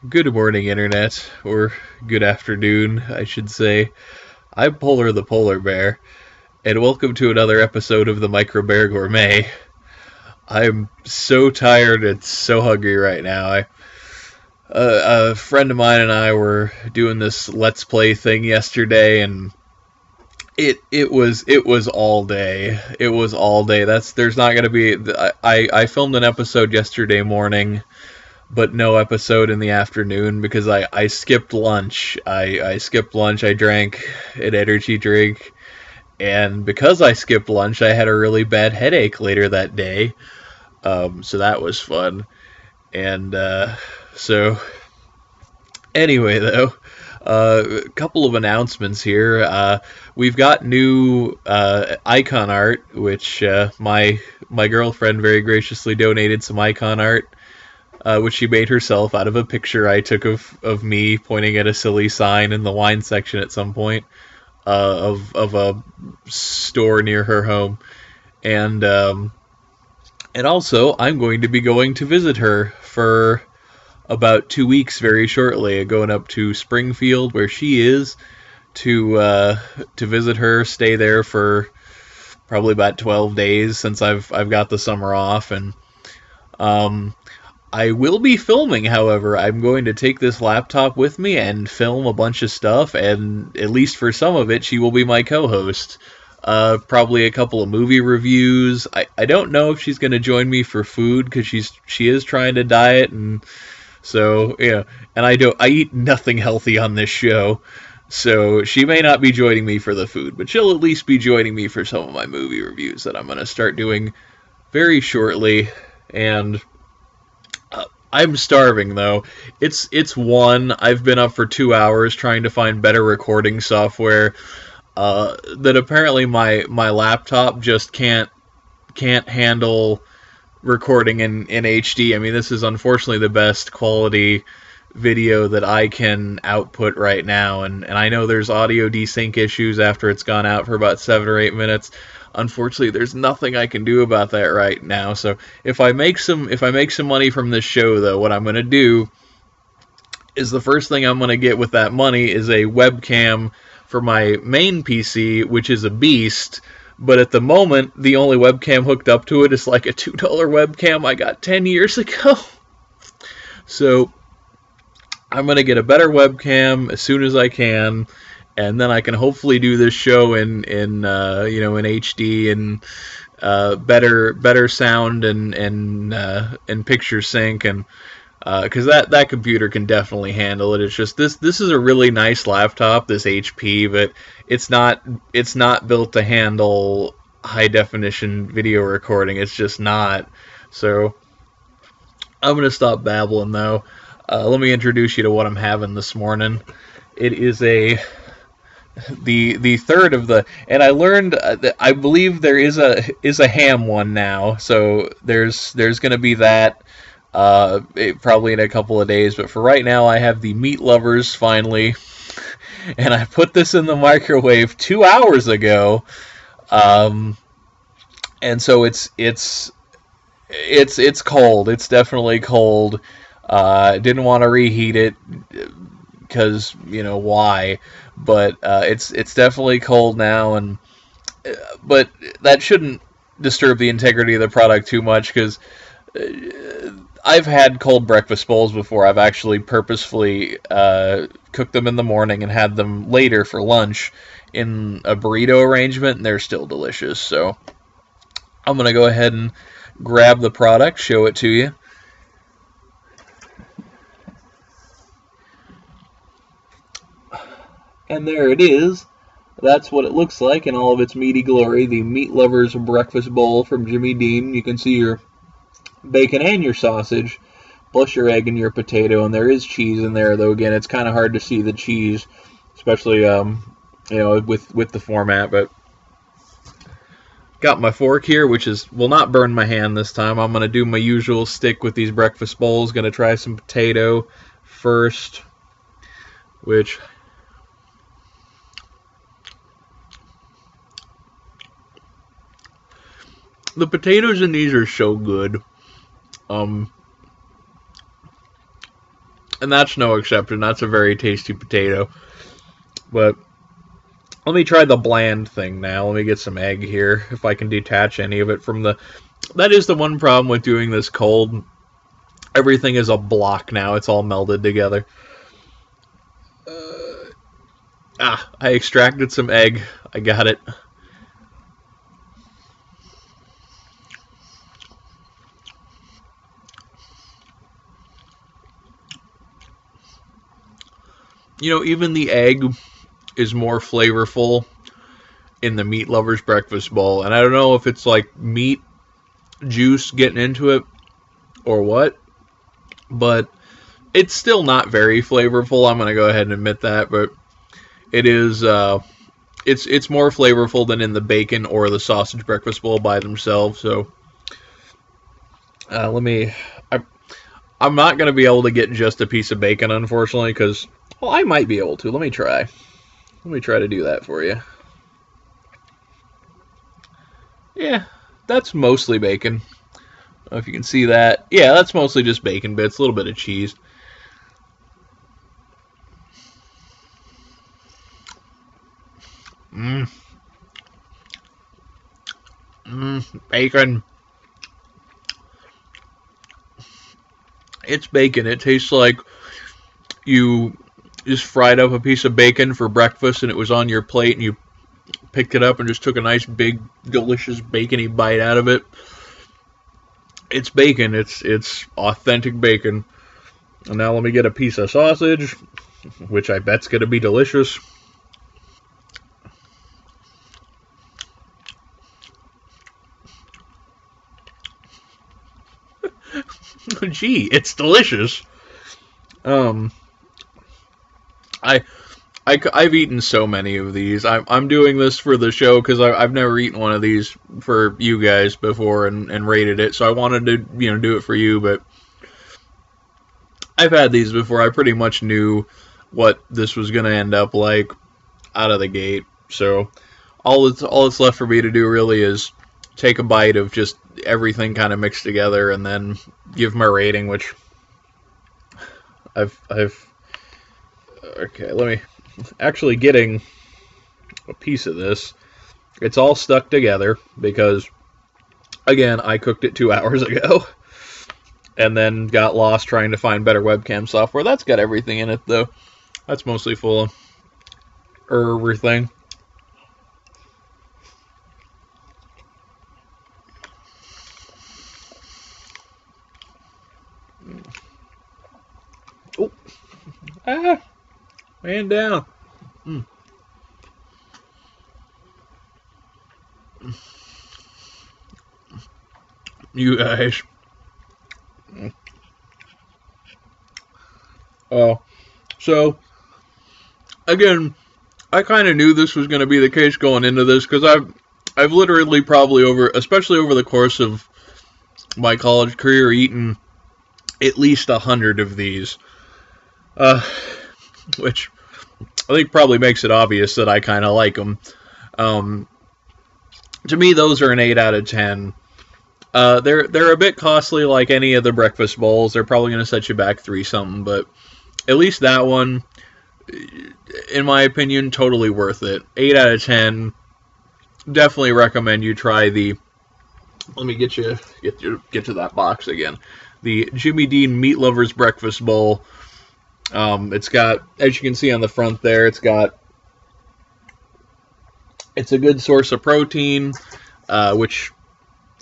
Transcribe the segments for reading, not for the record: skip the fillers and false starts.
Good morning, Internet, or good afternoon, I should say. I'm Polar the Polar Bear, and welcome to another episode of the Microbear Gourmet. I'm so tired and so hungry right now. A friend of mine and I were doing this Let's Play thing yesterday, and it was all day. It was all day. There's not gonna be. I filmed an episode yesterday morning, but no episode in the afternoon because I skipped lunch. I skipped lunch. I drank an energy drink. And because I skipped lunch, I had a really bad headache later that day. So that was fun. And so, anyway, though, a couple of announcements here. We've got new icon art, which my girlfriend very graciously donated some icon art, which she made herself out of a picture I took of me pointing at a silly sign in the wine section at some point of a store near her home, and and also I'm going to be going to visit her for about 2 weeks very shortly, going up to Springfield where she is to visit her, stay there for probably about 12 days since I've got the summer off, and um, I will be filming, however. I'm going to take this laptop with me and film a bunch of stuff, and at least for some of it, she will be my co-host. Probably a couple of movie reviews. I don't know if she's going to join me for food because she is trying to diet, and so yeah. And I eat nothing healthy on this show, so she may not be joining me for the food, but she'll at least be joining me for some of my movie reviews that I'm going to start doing very shortly. And I'm starving though. It's one. I've been up for 2 hours trying to find better recording software. That apparently my laptop just can't handle recording in HD. I mean, this is unfortunately the best quality video that I can output right now, and I know there's audio desync issues after it's gone out for about 7 or 8 minutes. Unfortunately, there's nothing I can do about that right now. So if I make some money from this show, though, what I'm gonna do is the first thing I'm gonna get with that money is a webcam for my main PC, which is a beast. But at the moment, the only webcam hooked up to it is like a $2 webcam I got 10 years ago. So I'm gonna get a better webcam as soon as I can, and then I can hopefully do this show in HD and better sound and picture sync, and because that computer can definitely handle it. It's just this is a really nice laptop, this HP, but it's not built to handle high definition video recording. It's just not. So I'm gonna stop babbling though. Let me introduce you to what I'm having this morning. It is the third of the, and I learned that I believe there is a ham one now. So there's going to be that probably in a couple of days. But for right now, I have the meat lovers finally, and I put this in the microwave 2 hours ago. And so it's cold. It's definitely cold. Didn't want to reheat it because why, but it's definitely cold now, and but that shouldn't disturb the integrity of the product too much because I've had cold breakfast bowls before. I've actually purposefully cooked them in the morning and had them later for lunch in a burrito arrangement, and they're still delicious. So I'm gonna go ahead and grab the product, show it to you. And there it is. That's what it looks like in all of its meaty glory. The Meat Lover's Breakfast Bowl from Jimmy Dean. You can see your bacon and your sausage, plus your egg and your potato, and there is cheese in there, though again, it's kind of hard to see the cheese, especially with the format. But got my fork here, which will not burn my hand this time. I'm going to do my usual stick with these breakfast bowls. Going to try some potato first, which the potatoes in these are so good. And that's no exception. That's a very tasty potato. But let me try the bland thing now. Let me get some egg here, if I can detach any of it from the... That is the one problem with doing this cold. Everything is a block now. It's all melded together. I extracted some egg. I got it. You know, even the egg is more flavorful in the Meat Lover's Breakfast Bowl. And I don't know if it's like meat juice getting into it or what, but it's still not very flavorful. I'm going to go ahead and admit that, but it is, it's more flavorful than in the bacon or the sausage breakfast bowl by themselves. So, I'm not going to be able to get just a piece of bacon, unfortunately, because, well, I might be able to. Let me try. Let me try to do that for you. Yeah, that's mostly bacon. I don't know if you can see that. Yeah, that's mostly just bacon bits, a little bit of cheese. Bacon. It's bacon. It tastes like you just fried up a piece of bacon for breakfast and it was on your plate and you picked it up and just took a nice big delicious bacony bite out of it. It's bacon. It's authentic bacon. And now let me get a piece of sausage, which I bet's going to be delicious. Gee, it's delicious. I've eaten so many of these. I'm doing this for the show because I've never eaten one of these for you guys before and rated it. So I wanted to do it for you, but I've had these before. I pretty much knew what this was gonna end up like out of the gate. So all that's left for me to do really is take a bite of just everything kind of mixed together and then give my rating, which I've okay, let me actually getting a piece of this. It's all stuck together because again, I cooked it 2 hours ago and then got lost trying to find better webcam software. That's got everything in it though. That's mostly full of everything. Oh, man down. You guys. So again, I kind of knew this was going to be the case going into this because I've literally probably especially over the course of my college career, eaten at least 100 of these, which I think probably makes it obvious that I kind of like them. To me, those are an 8 out of 10. They're a bit costly, like any of the breakfast bowls. They're probably going to set you back 3 something, but at least that one, in my opinion, totally worth it. 8 out of 10. Definitely recommend you try the. Let me get to that box again. The Jimmy Dean Meat Lover's Breakfast Bowl. It's got, as you can see on the front there, it's a good source of protein, which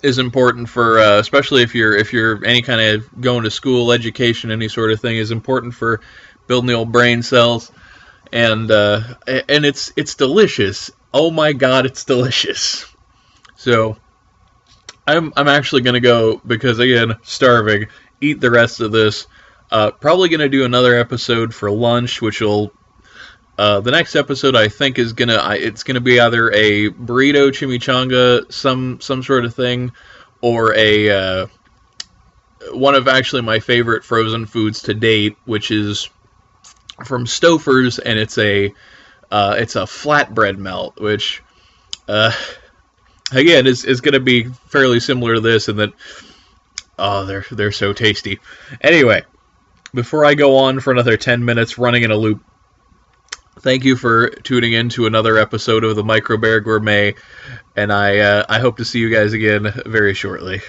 is important for, especially if you're any kind of going to school, education, any sort of thing, is important for building the old brain cells, and it's delicious. Oh my God, it's delicious. So I'm actually gonna go, because again, starving, eat the rest of this. Probably gonna do another episode for lunch, which will. The next episode I think is it's gonna be either a burrito chimichanga, some sort of thing, or a one of actually my favorite frozen foods to date, which is from Stouffer's, and it's a flatbread melt, which again is gonna be fairly similar to this, in that they're so tasty. Anyway. before I go on for another 10 minutes running in a loop, thank you for tuning in to another episode of the Microbear Gourmet, and I hope to see you guys again very shortly.